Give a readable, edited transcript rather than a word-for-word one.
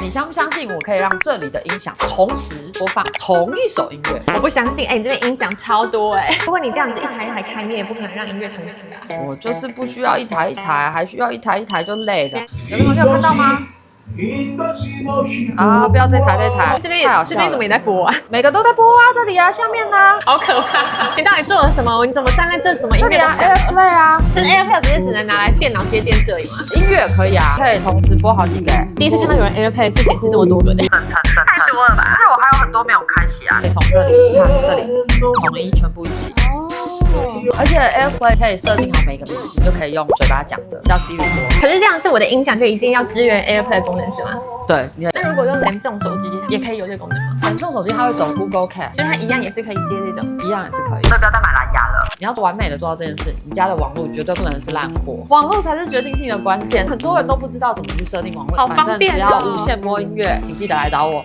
你相不相信我可以让这里的音响同时播放同一首音乐？我不相信，你这边音响超多如果你这样子一台一台开，你也不可能让音乐同时啊。我就是不需要一台一台，还需要一台一台就累了。有没有看到吗？啊！不要再抬再抬，这边怎么也在播啊？每个都在播啊，这里啊，下面啊，好可怕！你到底做了什么？你怎么站在这什么音乐？这里啊 ，AirPlay 啊，就是 AirPlay 不是只能拿来电脑接电视而已吗？音乐也可以啊，可以同时播好几个。第一次看到有人 AirPlay 是显示这么多个的，太多了吧？而且我还有很多没有开启啊，可以从这里看这里，统一全部一起。而且 AirPlay 可以设定好每个名字，就可以用嘴巴讲的，叫 Siri 播。可是这样是我的音响就一定要支援 AirPlay 功能是吗？对，那如果用Samsung手机也可以有这个功能吗？Samsung手机它会走 Google Cast，所以它一样也是可以接这种，一样也是可以。所以不要再买蓝牙了，你要完美的做到这件事，你家的网络绝对不能是烂货，网络才是决定性的关键。很多人都不知道怎么去设定网络，好方便哦。反正只要无线播音乐，请记得来找我。